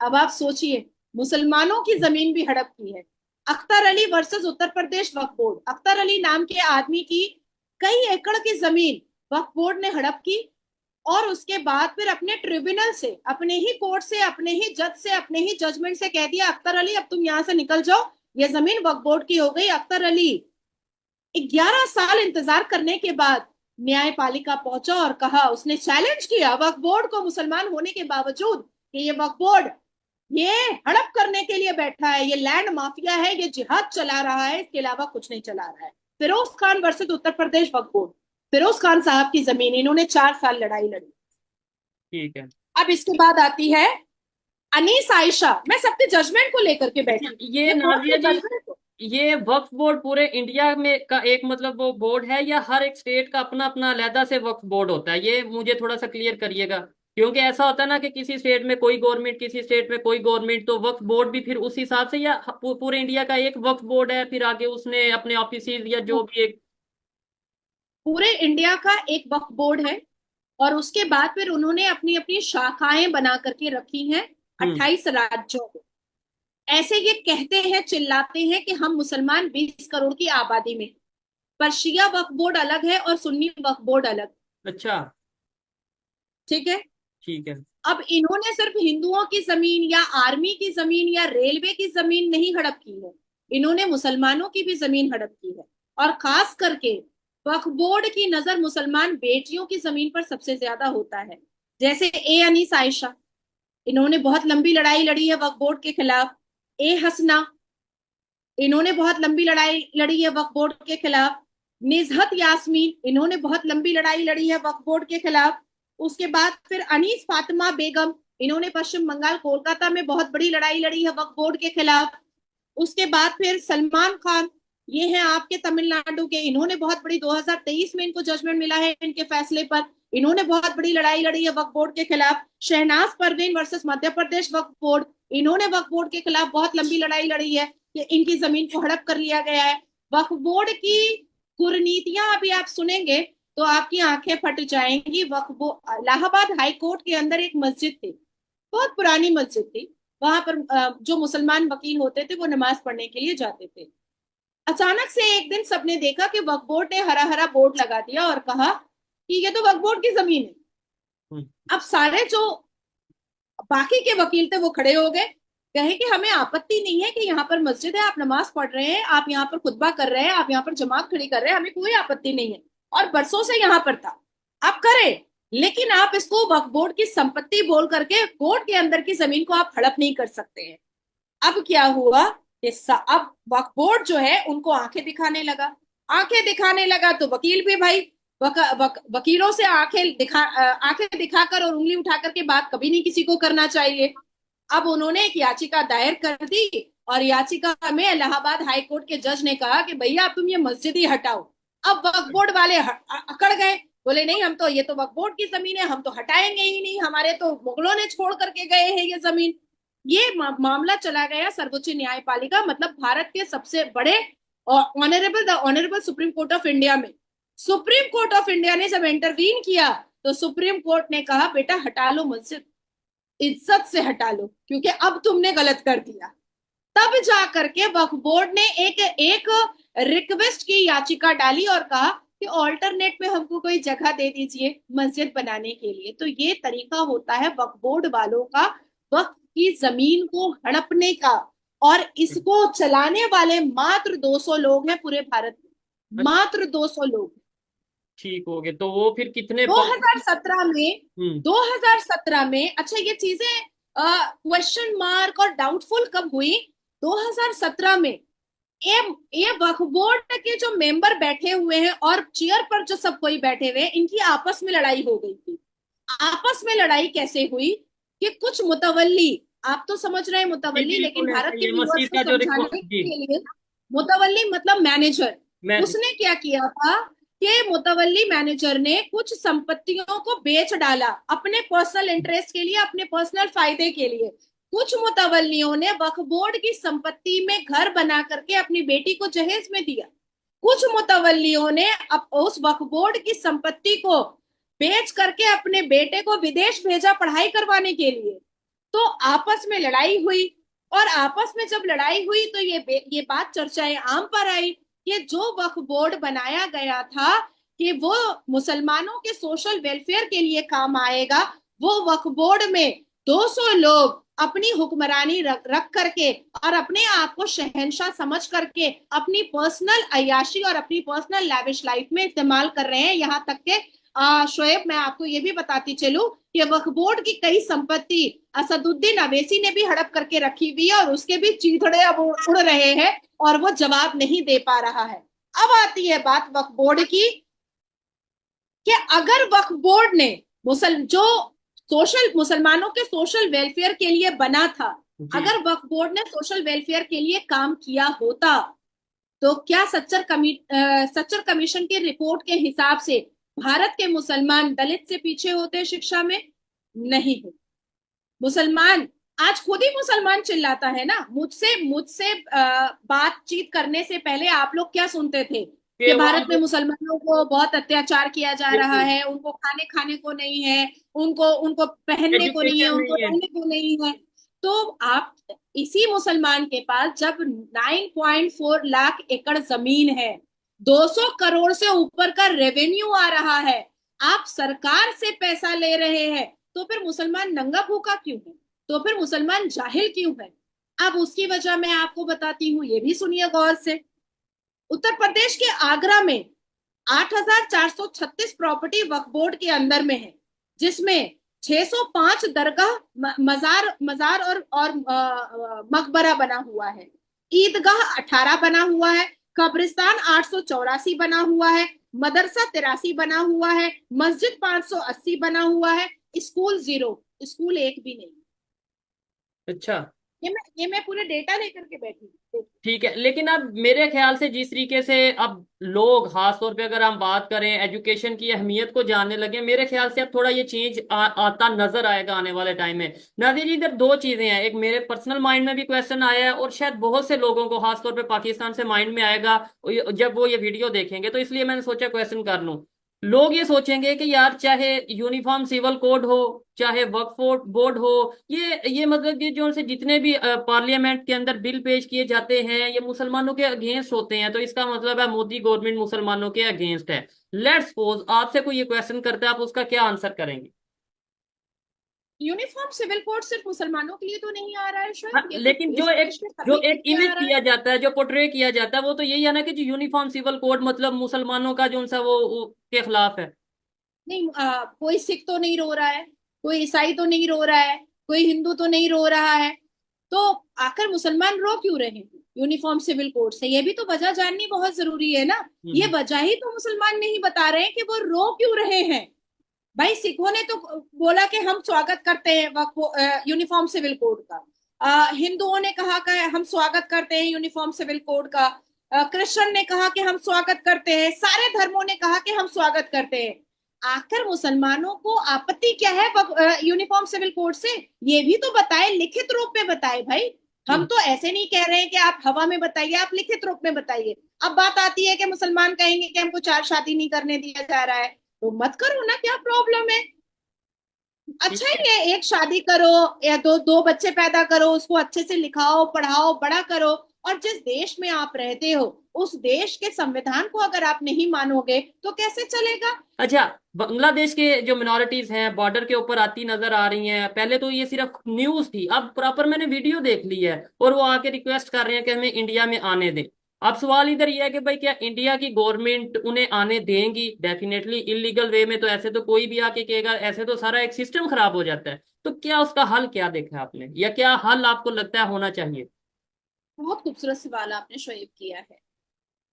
अब आप सोचिए, मुसलमानों की जमीन भी हड़प की है। अख्तर अली वर्सेस उत्तर प्रदेश वक्फ बोर्ड, अख्तर अली नाम के आदमी की कई एकड़ की जमीन वक्फ बोर्ड ने हड़प की, और उसके बाद फिर अपने ट्रिब्यूनल से, अपने ही कोर्ट से, अपने ही जज से, अपने ही जजमेंट से कह दिया अख्तर अली अब तुम यहां से निकल जाओ, ये जमीन वक्फ बोर्ड की हो गई। अख्तर अली 11 साल इंतजार करने के बाद न्यायपालिका पहुंचा और कहा, उसने चैलेंज किया वक्फ बोर्ड को, मुसलमान होने के बावजूद, कि ये वक्फ बोर्ड ये हड़प करने के लिए बैठा है, ये लैंड माफिया है, ये जिहाद चला रहा है, इसके अलावा कुछ नहीं चला रहा है। फिरोज खान वर्सेस उत्तर प्रदेश वक्फ बोर्ड, फिरोज खान साहब की जमीन, इन्होंने 4 साल लड़ाई लड़ी। ठीक है। अब इसके बाद आती है अनीस आयशा, मैं सबके जजमेंट को लेकर के बैठी। ये नाजिया जी, ये वक्फ बोर्ड पूरे इंडिया में का एक मतलब वो बोर्ड है, या हर एक स्टेट का अपना अपना अलहदा से वक्फ बोर्ड होता है? ये मुझे थोड़ा सा क्लियर करिएगा, क्योंकि ऐसा होता है ना कि किसी स्टेट में कोई गवर्नमेंट, किसी स्टेट में कोई गवर्नमेंट, तो वक्फ बोर्ड भी फिर उस हिसाब से, या पूरे इंडिया का एक वक्फ बोर्ड है, फिर आगे उसने अपने ऑफिस या जो भी एक? पूरे इंडिया का एक वक्फ बोर्ड है, और उसके बाद फिर उन्होंने अपनी अपनी शाखाएं बना करके रखी हैं 28 राज्यों में। ऐसे ये कहते हैं, चिल्लाते हैं कि हम मुसलमान 20 करोड़ की आबादी में, पर शिया वक्फ बोर्ड अलग है और सुन्नी वक्फ बोर्ड अलग। अच्छा ठीक है। ठीक है। अब इन्होंने सिर्फ हिंदुओं की जमीन या आर्मी की जमीन या रेलवे की जमीन नहीं हड़प की है, इन्होंने मुसलमानों की भी जमीन हड़प की है। और खास करके वक्फ बोर्ड की नजर मुसलमान बेटियों की जमीन पर सबसे ज्यादा होता है। जैसे ए अनीस आयशा, इन्होंने बहुत लंबी लड़ाई लड़ी है वक्फ बोर्ड के खिलाफ। ए हसना, इन्होंने बहुत लंबी लड़ाई लड़ी है वक्फ बोर्ड के खिलाफ। निजहत यास्मीन, इन्होंने बहुत लंबी लड़ाई लड़ी है वक्फ बोर्ड के खिलाफ। उसके बाद फिर अनीस फातिमा बेगम, इन्होंने पश्चिम बंगाल कोलकाता में बहुत बड़ी लड़ाई लड़ी है वक्फ बोर्ड के खिलाफ। उसके बाद फिर सलमान खान, ये हैं आपके तमिलनाडु के, इन्होंने बहुत बड़ी 2023 में इनको जजमेंट मिला है इनके फैसले पर, इन्होंने बहुत बड़ी लड़ाई लड़ी है वक्फ बोर्ड के खिलाफ। शहनाज परवीन वर्सेस मध्य प्रदेश वक्फ बोर्ड, इन्होंने वक्फ बोर्ड के खिलाफ बहुत लंबी लड़ाई लड़ी है कि इनकी जमीन को हड़प कर लिया गया है। वक्फ बोर्ड की कुरीतियां अभी आप सुनेंगे तो आपकी आंखें फट जाएंगी। वक्फ बोर्ड, इलाहाबाद हाई कोर्ट के अंदर एक मस्जिद थी, बहुत पुरानी मस्जिद थी, वहां पर जो मुसलमान वकील होते थे वो नमाज पढ़ने के लिए जाते थे। अचानक से एक दिन सबने देखा कि वक्फ बोर्ड ने हरा हरा बोर्ड लगा दिया और कहा कि ये तो वक्फ बोर्ड की जमीन है। अब सारे जो बाकी के वकील थे वो खड़े हो गए, कहे कि हमें आपत्ति नहीं है कि यहाँ पर मस्जिद है, आप नमाज पढ़ रहे हैं, आप यहाँ पर खुतबा कर रहे हैं, आप यहाँ पर जमात खड़ी कर रहे हैं, हमें कोई आपत्ति नहीं है, और बरसों से यहाँ पर था, आप करें, लेकिन आप इसको वक्फ बोर्ड की संपत्ति बोल करके कोर्ट के अंदर की जमीन को आप हड़प नहीं कर सकते हैं। अब क्या हुआ, अब वक्फ बोर्ड जो है उनको आंखें दिखाने लगा, तो वकील भी भाई वकीलों से आंखें दिखाकर और उंगली उठा करके बात कभी नहीं किसी को करना चाहिए। अब उन्होंने एक याचिका दायर कर दी, और याचिका में इलाहाबाद हाई कोर्ट के जज ने कहा कि भैया अब तुम ये मस्जिद ही हटाओ। अब वक्फ बोर्ड वाले अकड़ गए, बोले नहीं, हम तो, ये तो वक्फ बोर्ड की जमीन है, हम तो हटाएंगे ही नहीं, हमारे तो मुगलों ने छोड़ करके गए हैं ये जमीन। ये मामला चला गया सर्वोच्च न्यायपालिका, मतलब भारत के सबसे बड़े honourable supreme court of India में। सुप्रीम कोर्ट ऑफ इंडिया ने जब इंटरवीन किया तो सुप्रीम कोर्ट ने कहा बेटा हटा लो मस्जिद, इज्जत से हटा लो, क्योंकि अब तुमने गलत कर दिया। तब जा करके वक्फ बोर्ड ने एक रिक्वेस्ट की याचिका डाली और कहा कि ऑल्टरनेट में हमको कोई जगह दे दीजिए मस्जिद बनाने के लिए। तो ये तरीका होता है वक्फ बोर्ड वालों का वक्फ की जमीन को हड़पने का, और इसको चलाने वाले मात्र 200 लोग हैं पूरे भारत में, मात्र 200 लोग। ठीक हो गए, तो वो फिर कितने 2017 में अच्छा ये चीजें क्वेश्चन मार्क और डाउटफुल कब हुई, 2017 में ये वक्फ बोर्ड के जो मेंबर बैठे हुए हैं और चेयर पर जो सब कोई बैठे हुए हैं, इनकी आपस में लड़ाई हो गई थी। आपस में लड़ाई कैसे हुई कि कुछ मुतवल्ली, आप तो समझ रहे हैं जी मुतवल्ली, लेकिन बिल्कुल, भारत ऐसे के ये व्यूअर्स मसीह को का जो समझाने रिकॉर्ड। जी, के लिए, मुतवल्ली मतलब मैनेजर, मैं उसने क्या किया था कि मुतवल्ली मैनेजर ने कुछ संपत्तियों को बेच डाला अपने पर्सनल इंटरेस्ट के लिए, अपने पर्सनल फायदे के लिए। कुछ मुतवल्लियों ने वक्फ बोर्ड की संपत्ति में घर बना करके अपनी बेटी को जहेज में दिया। कुछ मुतवल्लियों ने उस वक्फ बोर्ड की संपत्ति को बेच करके अपने बेटे को विदेश भेजा पढ़ाई करवाने के लिए। तो आपस में लड़ाई हुई, और आपस में जब लड़ाई हुई तो ये बात चर्चाएं आम पर आई कि जो वक्फ बोर्ड बनाया गया था कि वो मुसलमानों के सोशल वेलफेयर के लिए काम आएगा, वो वक्फ बोर्ड में 200 लोग अपनी हुक्मरानी रख करके और अपने आप को शहंशाह समझ करके अपनी पर्सनल अय्याशी और अपनी पर्सनल लैविश लाइफ में इस्तेमाल कर रहे हैं। यहाँ तक के शोएब, मैं आपको ये भी बताती चलूं कि वक्फ बोर्ड की कई संपत्ति असदुद्दीन अवैसी ने भी हड़प करके रखी हुई है और उसके भी चीथड़े अब उड़ रहे हैं और वो जवाब नहीं दे पा रहा है। अब आती है बात वक्फ बोर्ड की कि अगर वक्फ बोर्ड ने मुसलमानों के सोशल वेलफेयर के लिए बना था, अगर वक्फ बोर्ड ने सोशल वेलफेयर के लिए काम किया होता, तो क्या सच्चर कमीशन की रिपोर्ट के हिसाब से भारत के मुसलमान दलित से पीछे होते शिक्षा में? नहीं है। मुसलमान आज खुद ही मुसलमान चिल्लाता है ना, मुझसे बातचीत करने से पहले आप लोग क्या सुनते थे कि भारत में मुसलमानों को बहुत अत्याचार किया जा रहा है, उनको खाने को नहीं है, उनको पहनने को नहीं है, उनको रहने को नहीं है। तो आप इसी मुसलमान के पास जब 9.4 लाख एकड़ जमीन है, 200 करोड़ से ऊपर का रेवेन्यू आ रहा है, आप सरकार से पैसा ले रहे हैं, तो फिर मुसलमान नंगा भूखा क्यों है? तो फिर मुसलमान जाहिल क्यों है? अब उसकी वजह मैं आपको बताती हूँ, ये भी सुनिए गौर से। उत्तर प्रदेश के आगरा में 8,436 प्रॉपर्टी वक्फ बोर्ड के अंदर में है, जिसमें 605 दरगाह, मजार और मकबरा बना हुआ है, ईदगाह 18 बना हुआ है, कब्रिस्तान 884 बना हुआ है, मदरसा 83 बना हुआ है, मस्जिद 580 बना हुआ है, स्कूल 0, स्कूल 1 भी नहीं। अच्छा, ये मैं पूरे डेटा लेकर के बैठी हूँ। ठीक है, लेकिन अब मेरे ख्याल से जिस तरीके से अब लोग खास तौर पे अगर हम बात करें एजुकेशन की अहमियत को जानने लगे, मेरे ख्याल से अब थोड़ा ये चेंज आता नजर आएगा आने वाले टाइम में। नाज़िर जी, इधर दो चीजें हैं, एक मेरे पर्सनल माइंड में भी क्वेश्चन आया है और शायद बहुत से लोगों को खास तौर पे पाकिस्तान से माइंड में आएगा जब वो ये वीडियो देखेंगे, तो इसलिए मैंने सोचा क्वेश्चन कर लूं। लोग ये सोचेंगे कि यार चाहे यूनिफॉर्म सिविल कोड हो, चाहे वक्फ बोर्ड हो, ये मतलब ये जो से जितने भी पार्लियामेंट के अंदर बिल पेश किए जाते हैं ये मुसलमानों के अगेंस्ट होते हैं, तो इसका मतलब है मोदी गवर्नमेंट मुसलमानों के अगेंस्ट है। लेट्स सपोज आपसे कोई ये क्वेश्चन करता है, आप उसका क्या आंसर करेंगे? यूनिफॉर्म सिविल कोड सिर्फ मुसलमानों के लिए तो नहीं आ रहा है शायद, लेकिन जो एक इमेज किया जाता है, जो पोर्ट्रे किया जाता है, वो तो यही है ना कि जो यूनिफॉर्म सिविल कोड मतलब मुसलमानों का जो सा वो के खिलाफ है। नहीं, कोई सिख तो नहीं रो रहा है, कोई ईसाई तो नहीं रो रहा है, कोई हिंदू तो नहीं रो रहा है, तो आखिर मुसलमान रो क्यों रहे हैं यूनिफॉर्म सिविल कोड से? ये भी तो वजह जाननी बहुत जरूरी है ना। ये वजह ही तो मुसलमान नहीं बता रहे हैं कि वो रो क्यों रहे हैं। भाई सिखों ने तो बोला कि हम स्वागत करते हैं यूनिफॉर्म सिविल कोड का, हिंदुओं ने कहा कि हम स्वागत करते हैं यूनिफॉर्म सिविल कोड का, क्रिश्चियन ने कहा कि हम स्वागत करते हैं, सारे धर्मों ने कहा कि हम स्वागत करते हैं। आखिर मुसलमानों को आपत्ति क्या है यूनिफॉर्म सिविल कोड से? ये भी तो बताए, लिखित रूप में बताए भाई। हम तो ऐसे नहीं कह रहे हैं कि आप हवा में बताइए, आप लिखित रूप में बताइए। अब बात आती है कि मुसलमान कहेंगे कि हमको 4 शादी नहीं करने दिया जा रहा है, तो मत करो ना, क्या प्रॉब्लम है? अच्छा ही है, एक शादी करो या दो बच्चे पैदा करो, उसको अच्छे से लिखाओ, पढ़ाओ, बड़ा करो, और जिस देश में आप रहते हो उस देश के संविधान को अगर आप नहीं मानोगे तो कैसे चलेगा? अच्छा, बांग्लादेश के जो मिनॉरिटीज हैं बॉर्डर के ऊपर आती नजर आ रही हैं, पहले तो ये सिर्फ न्यूज थी, अब प्रॉपर मैंने वीडियो देख ली है और वो आके रिक्वेस्ट कर रहे हैं कि हमें इंडिया में आने दें। अब सवाल इधर यह है कि भाई क्या इंडिया की गवर्नमेंट उन्हें आने देंगी? डेफिनेटली इलीगल वे में तो ऐसे तो कोई भी आके कहेगा, ऐसे तो सारा एक सिस्टम खराब हो जाता है। तो क्या उसका हल क्या देखा आपने, या क्या हल आपको लगता है होना चाहिए? बहुत खूबसूरत सवाल आपने शोएब किया है।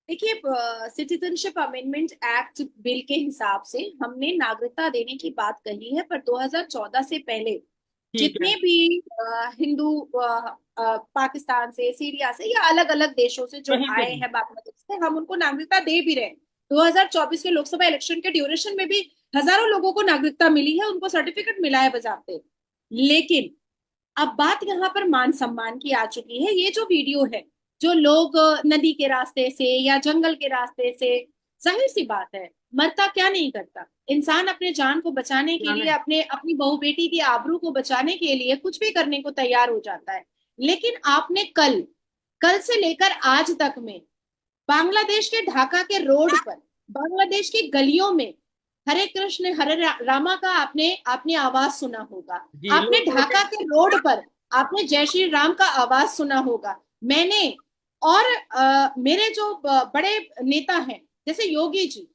देखिए, सिटीजनशिप अमेंडमेंट एक्ट बिल के हिसाब से हमने नागरिकता देने की बात कही है, पर 2014 से पहले ठीक है। जितने भी हिंदू पाकिस्तान से, सीरिया से या अलग अलग देशों से जो कहीं पे आए भी। हैं बांग्लादेश से, हम उनको नागरिकता दे भी रहे हैं। 2024 के लोकसभा इलेक्शन के ड्यूरेशन में भी हजारों लोगों को नागरिकता मिली है, उनको सर्टिफिकेट मिला है बजाते। लेकिन अब बात यहाँ पर मान सम्मान की आ चुकी है। ये जो वीडियो है, जो लोग नदी के रास्ते से या जंगल के रास्ते से, जाहिर सी बात है, मरता क्या नहीं करता इंसान, अपने जान को बचाने के लिए, अपनी बहू बेटी की आबरू को बचाने के लिए कुछ भी करने को तैयार हो जाता है। लेकिन आपने कल से लेकर आज तक में बांग्लादेश के ढाका के रोड पर, बांग्लादेश की गलियों में हरे कृष्ण हरे रामा का आपने आवाज सुना होगा। आपने ढाका के रोड पर आपने जय श्री राम का आवाज सुना होगा। मैंने और मेरे जो बड़े नेता हैं जैसे योगी जी,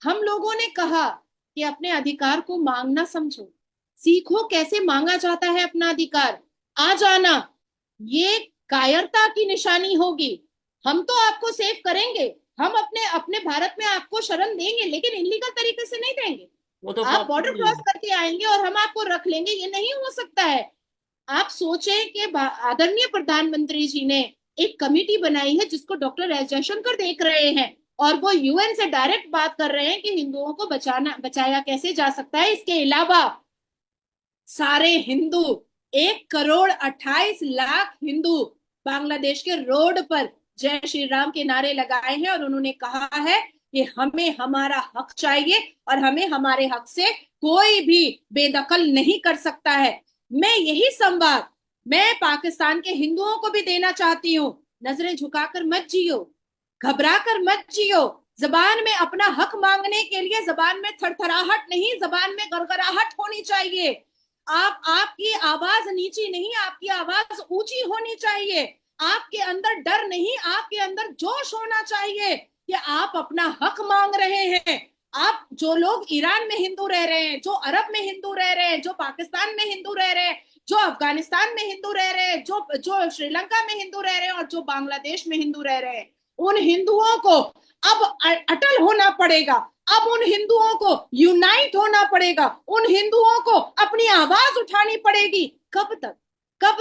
हम लोगों ने कहा कि अपने अधिकार को मांगना समझो, सीखो कैसे मांगा जाता है अपना अधिकार। आ जाना ये कायरता की निशानी होगी। हम तो आपको सेव करेंगे, हम अपने भारत में आपको शरण देंगे, लेकिन इलीगल तरीके से नहीं देंगे। वो तो आप बॉर्डर क्रॉस करके आएंगे और हम आपको रख लेंगे, ये नहीं हो सकता है। आप सोचें कि आदरणीय प्रधानमंत्री जी ने एक कमेटी बनाई है जिसको डॉक्टर एस जयशंकर देख रहे हैं, और वो यूएन से डायरेक्ट बात कर रहे हैं कि हिंदुओं को बचाया कैसे जा सकता है। इसके अलावा सारे हिंदू 1,28,00,000 हिंदू बांग्लादेश के रोड पर जय श्री राम के नारे लगाए हैं, और उन्होंने कहा है कि हमें हमारा हक चाहिए और हमें हमारे हक से कोई भी बेदखल नहीं कर सकता है। मैं यही संवाद मैं पाकिस्तान के हिंदुओं को भी देना चाहती हूँ। नजरें झुकाकर मत जियो, घबरा कर मत जियो। जबान में अपना हक मांगने के लिए जबान में थरथराहट नहीं, जबान में गड़गड़ाहट होनी चाहिए। आपकी आवाज नीची नहीं, आपकी आवाज ऊंची होनी चाहिए। आपके अंदर डर नहीं, आपके अंदर जोश होना चाहिए कि आप अपना हक मांग रहे हैं। आप जो लोग ईरान में हिंदू रह रहे हैं, जो अरब में हिंदू रह रहे हैं, जो पाकिस्तान में हिंदू रह रहे हैं, जो अफगानिस्तान में हिंदू रह रहे हैं, जो श्रीलंका में हिंदू रह रहे हैं और जो बांग्लादेश में हिंदू रह रहे हैं, उन हिंदुओं को अब अटल होना पड़ेगा। अब उन हिंदुओं को यूनाइट होना पड़ेगा। उन हिंदुओं को अपनी आवाज उठानी पड़ेगी। कब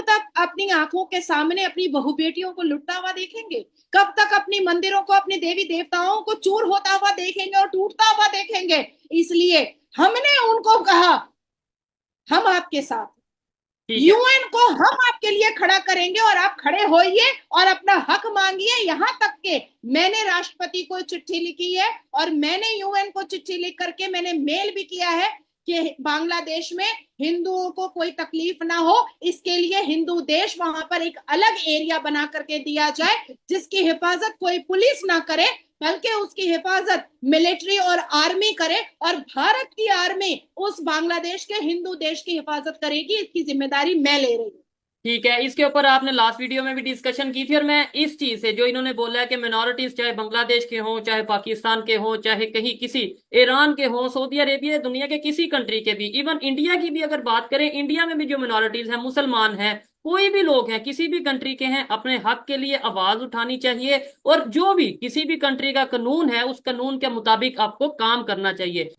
तक अपनी आंखों के सामने अपनी बहु बेटियों को लुटता हुआ देखेंगे? कब तक अपनी मंदिरों को, अपने देवी देवताओं को चूर होता हुआ देखेंगे और टूटता हुआ देखेंगे? इसलिए हमने उनको कहा हम आपके साथ, यूएन को हम आपके लिए खड़ा करेंगे और आप खड़े होइए और अपना हक मांगिए। यहाँ तक के मैंने राष्ट्रपति को चिट्ठी लिखी है और मैंने यूएन को चिट्ठी लिख करके मैंने मेल भी किया है कि बांग्लादेश में हिंदुओं को कोई तकलीफ ना हो, इसके लिए हिंदू देश वहां पर एक अलग एरिया बना करके दिया जाए जिसकी हिफाजत कोई पुलिस ना करे, बल्कि उसकी हिफाजत मिलिट्री और आर्मी करे, और भारत की आर्मी उस बांग्लादेश के हिंदू देश की हिफाजत करेगी। इसकी जिम्मेदारी मैं ले रही हूँ। ठीक है, इसके ऊपर आपने लास्ट वीडियो में भी डिस्कशन की थी, और मैं इस चीज से जो इन्होंने बोला है कि मिनॉरिटीज चाहे बांग्लादेश के हों, चाहे पाकिस्तान के हों, चाहे कहीं किसी ईरान के हों, सऊदी अरेबिया, दुनिया के किसी कंट्री के भी, इवन इंडिया की भी अगर बात करें, इंडिया में भी जो मिनॉरिटीज हैं, मुसलमान हैं, कोई भी लोग हैं, किसी भी कंट्री के हैं, अपने हक के लिए आवाज उठानी चाहिए, और जो भी किसी भी कंट्री का कानून है उस कानून के मुताबिक आपको काम करना चाहिए।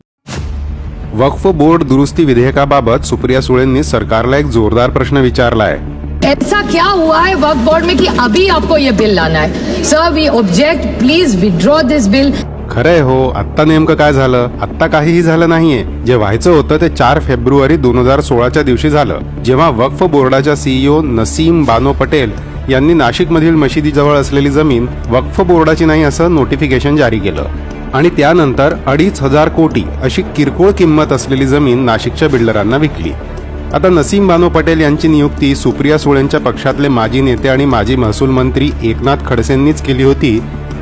वक्फ बोर्ड दुरुस्ती विधेयकाबाबत सुप्रिया सुळेंनी सरकारला एक जोरदार प्रश्न विचारलाय। ऐसा क्या हुआ है वक्फ बोर्ड में कि अभी आपको ये बिल लाना है? Sir, we object, please withdraw this bill. खरंय हो, आत्ता नेमकं काय झालं? आत्ता काहीही झालं नाहीये. जे व्हायचं होतं ते 4 फेब्रुवारी 2016च्या दिवशी झालं, जेव्हा वक्फ बोर्डाच्या सीईओ नसीम बानो पटेल यांनी नाशिकमधील मशिदीजवळ असलेली जमीन वक्फ बोर्डाची नाही असं नोटिफिकेशन जारी केलं, आणि त्यानंतर 2,500 कोटी अशी किरकोळ किंमत असलेली जमीन नाशिकच्या बिल्डरांना विकली. आता नसीम बानो पटेल यांची नियुक्ती सुप्रिया सुळेंच्या पक्षातले माजी नेते आणि माजी महसूल मंत्री एकनाथ खडसेंनीच केली होती.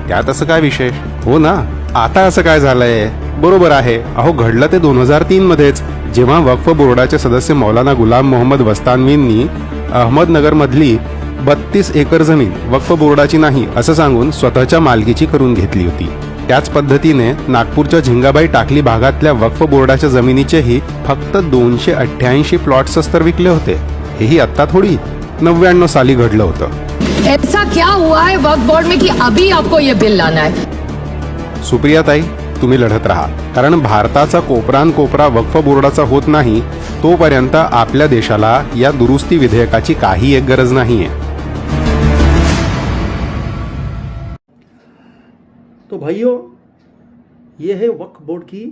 त्यात असं काय विशेष? हो ना. आता असं काय झालंय? बरोबर आहे. अहो, घडलं ते 2003 मध्येच, जेव्हा वक्फ बोर्डाचे सदस्य मौलाना गुलाम मोहम्मद वस्तानवींनी अहमदनगरमधली 32 एकर जमीन वक्फ बोर्डाची नाही असं सांगून स्वतःच्या मालकीची करून घेतली होती. त्याच पद्धतीने नागपूरच्या झिंगाबाई टाकली भागातल्या वक्फ बोर्डाच्या जमिनीचेही फक्त 288 प्लॉट्सच तर विकले होते. हेही आत्ता थोडी 99 साली घडलं होतं. ऐसा क्या हुआ है वक्फ बोर्ड में कि अभी आपको ये बिल लाना है? सुप्रियाताई, तुम्ही लढत राहा, कारण भारताचा कोपरान कोपरा वक्फ बोर्डाचा होत नाही तोपर्यंत आपल्या देशाला या दुरुस्ती विधेयकाची काही एक गरज नाहीये. तो भाइयों, ये है वक्फ बोर्ड की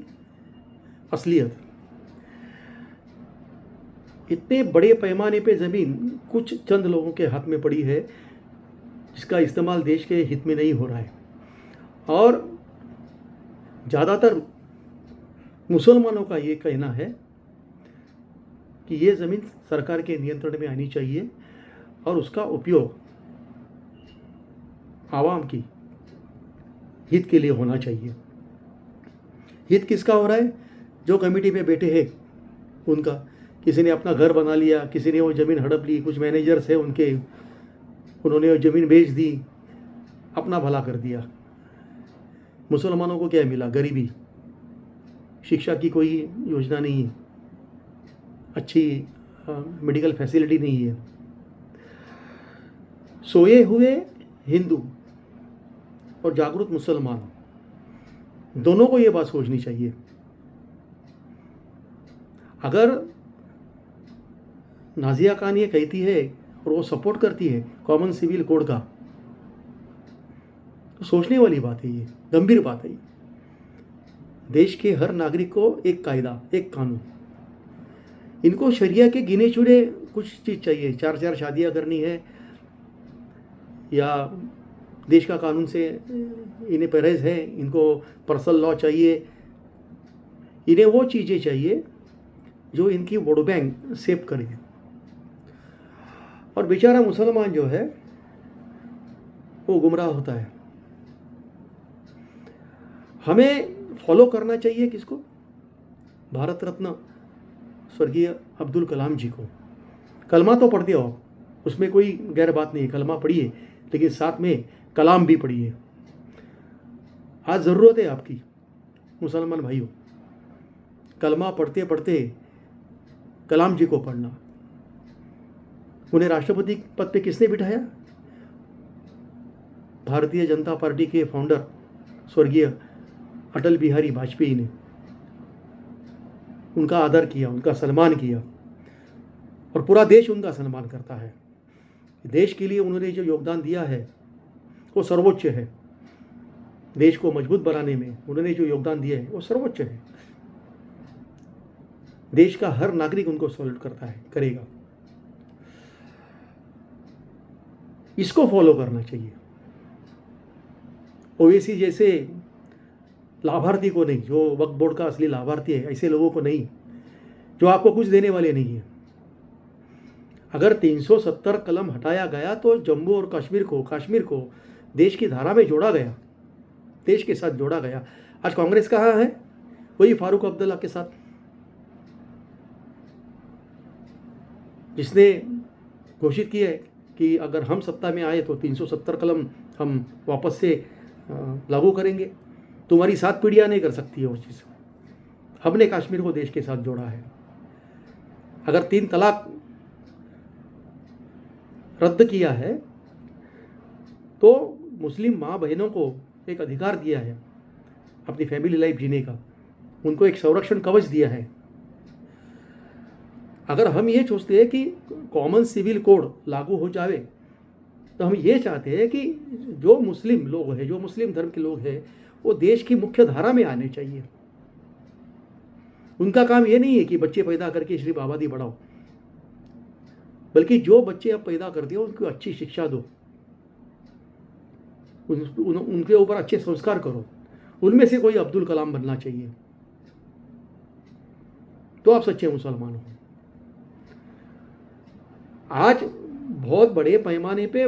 असलियत. इतने बड़े पैमाने पे ज़मीन कुछ चंद लोगों के हाथ में पड़ी है जिसका इस्तेमाल देश के हित में नहीं हो रहा है, और ज़्यादातर मुसलमानों का ये कहना है कि ये ज़मीन सरकार के नियंत्रण में आनी चाहिए और उसका उपयोग आवाम की हित के लिए होना चाहिए. हित किसका हो रहा है? जो कमेटी में बैठे हैं उनका. किसी ने अपना घर बना लिया, किसी ने वो ज़मीन हड़प ली, कुछ मैनेजर्स हैं उनके, उन्होंने वो ज़मीन बेच दी, अपना भला कर दिया. मुसलमानों को क्या मिला? गरीबी. शिक्षा की कोई योजना नहीं है, अच्छी मेडिकल फैसिलिटी नहीं है. सोए हुए हिंदू और जागरूक मुसलमान दोनों को ये बात सोचनी चाहिए. अगर नाजिया खान ये कहती है और वो सपोर्ट करती है कॉमन सिविल कोड का, तो सोचने वाली बात है, ये गंभीर बात है. देश के हर नागरिक को एक कायदा, एक कानून. इनको शरिया के गिने चुने कुछ चीज़ चाहिए. 4 शादियां करनी है या देश का कानून से इन्हें परहेज है, इनको पर्सनल लॉ चाहिए, इन्हें वो चीज़ें चाहिए जो इनकी वोट बैंक सेव करे. और बेचारा मुसलमान जो है वो गुमराह होता है. हमें फॉलो करना चाहिए किसको? भारत रत्न स्वर्गीय अब्दुल कलाम जी को. कलमा तो पढ़ते हो, उसमें कोई गैर बात नहीं है, कलमा पढ़िए, लेकिन साथ में कलाम भी पढ़िए. आज ज़रूरत है आपकी मुसलमान भाइयों, कलमा पढ़ते पढ़ते कलाम जी को पढ़ना. उन्हें राष्ट्रपति पद पे किसने बिठाया? भारतीय जनता पार्टी के फाउंडर स्वर्गीय अटल बिहारी वाजपेयी ने. उनका आदर किया, उनका सम्मान किया, और पूरा देश उनका सम्मान करता है. देश के लिए उन्होंने जो योगदान दिया है वो सर्वोच्च है. देश को मजबूत बनाने में उन्होंने जो योगदान दिया है वो सर्वोच्च है. देश का हर नागरिक उनको सैल्यूट करता है, करेगा. इसको फॉलो करना चाहिए. ओवैसी जैसे लाभार्थी को नहीं, जो वक्फ बोर्ड का असली लाभार्थी है, ऐसे लोगों को नहीं, जो आपको कुछ देने वाले नहीं है. अगर 370 कलम हटाया गया तो जम्मू और कश्मीर को देश की धारा में जोड़ा गया, देश के साथ जोड़ा गया. आज कांग्रेस कहाँ है? वही फारूक अब्दुल्ला के साथ, जिसने घोषित किया है कि अगर हम सत्ता में आए तो 370 कलम हम वापस से लागू करेंगे. तुम्हारी 7 पीढ़ियाँ नहीं कर सकती है उस चीज़. हमने कश्मीर को देश के साथ जोड़ा है. अगर 3 तलाक रद्द किया है तो मुस्लिम माँ बहनों को एक अधिकार दिया है अपनी फैमिली लाइफ जीने का, उनको एक संरक्षण कवच दिया है. अगर हम ये सोचते हैं कि कॉमन सिविल कोड लागू हो जाए, तो हम ये चाहते हैं कि जो मुस्लिम लोग हैं, जो मुस्लिम धर्म के लोग हैं, वो देश की मुख्य धारा में आने चाहिए. उनका काम ये नहीं है कि बच्चे पैदा करके सिर्फ आबादी बढ़ाओ, बल्कि जो बच्चे अब पैदा करते हो उनको अच्छी शिक्षा दो, उनके ऊपर अच्छे संस्कार करो. उनमें से कोई अब्दुल कलाम बनना चाहिए, तो आप सच्चे मुसलमान हो. आज बहुत बड़े पैमाने पे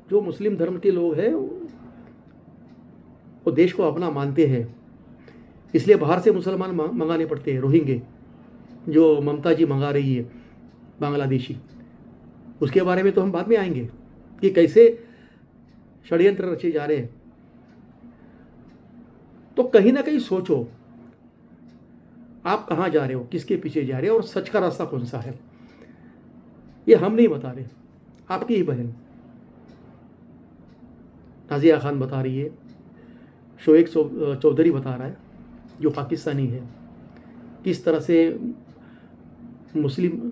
जो मुस्लिम धर्म के लोग हैं वो देश को अपना मानते हैं, इसलिए बाहर से मुसलमान मंगाने पड़ते हैं. रोहिंगे जो ममता जी मंगा रही है, बांग्लादेशी, उसके बारे में तो हम बाद में आएंगे कि कैसे षड्यंत्र रचे जा रहे हैं. तो कहीं ना कहीं सोचो आप कहाँ जा रहे हो, किसके पीछे जा रहे हो, और सच का रास्ता कौन सा है. ये हम नहीं बता रहे, आपकी ही बहन नाजिया खान बता रही है, शोएब चौधरी बता रहा है, जो पाकिस्तानी है, किस तरह से मुस्लिम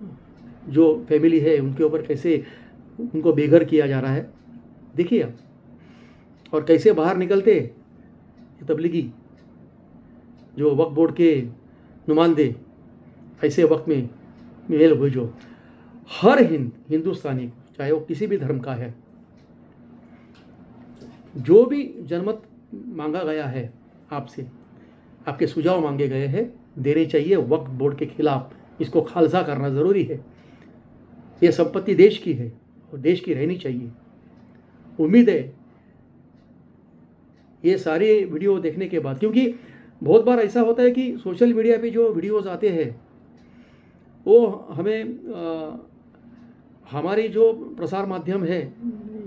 जो फैमिली है उनके ऊपर कैसे उनको बेघर किया जा रहा है। देखिए आप, और कैसे बाहर निकलते ये तबलीगी जो वक्फ बोर्ड के नुमाइंदे ऐसे वक्त में मेल हुए, जो हर हिंदुस्तानी चाहे वो किसी भी धर्म का है, जो भी जनमत मांगा गया है आपसे, आपके सुझाव मांगे गए हैं, देने चाहिए वक्फ बोर्ड के खिलाफ। इसको खालसा करना ज़रूरी है। ये संपत्ति देश की है और देश की रहनी चाहिए। उम्मीद है ये सारे वीडियो देखने के बाद, क्योंकि बहुत बार ऐसा होता है कि सोशल मीडिया पे जो वीडियोस आते हैं वो हमें हमारी जो प्रसार माध्यम है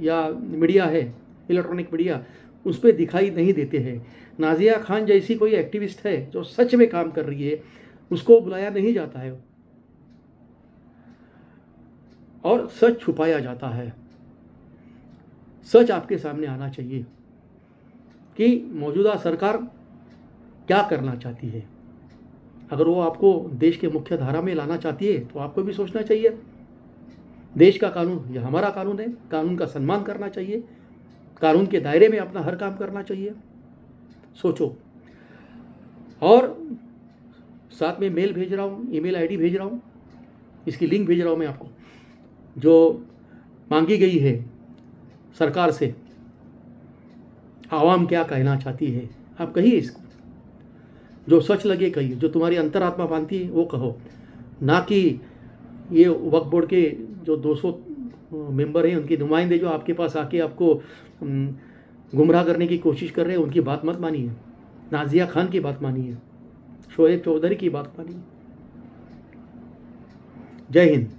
या मीडिया है, इलेक्ट्रॉनिक मीडिया, उस पर दिखाई नहीं देते हैं। नाजिया खान जैसी कोई एक्टिविस्ट है जो सच में काम कर रही है, उसको बुलाया नहीं जाता है और सच छुपाया जाता है। सच आपके सामने आना चाहिए कि मौजूदा सरकार क्या करना चाहती है। अगर वो आपको देश के मुख्य धारा में लाना चाहती है तो आपको भी सोचना चाहिए। देश का कानून यह हमारा कानून है, कानून का सम्मान करना चाहिए, कानून के दायरे में अपना हर काम करना चाहिए। सोचो। और साथ में मेल भेज रहा हूँ, ईमेल आईडी भेज रहा हूँ, इसकी लिंक भेज रहा हूँ मैं आपको, जो मांगी गई है सरकार से। आवाम क्या कहना चाहती है आप कहिए इसको, जो सच लगे कहिए, जो तुम्हारी अंतरात्मा मानती है वो कहो, ना कि ये वक्फ बोर्ड के जो 200 मेंबर हैं उनके नुमाइंदे जो आपके पास आके आपको गुमराह करने की कोशिश कर रहे हैं, उनकी बात मत मानिए। नाजिया खान की बात मानिए, शोएब चौधरी की बात मानिए। जय हिंद।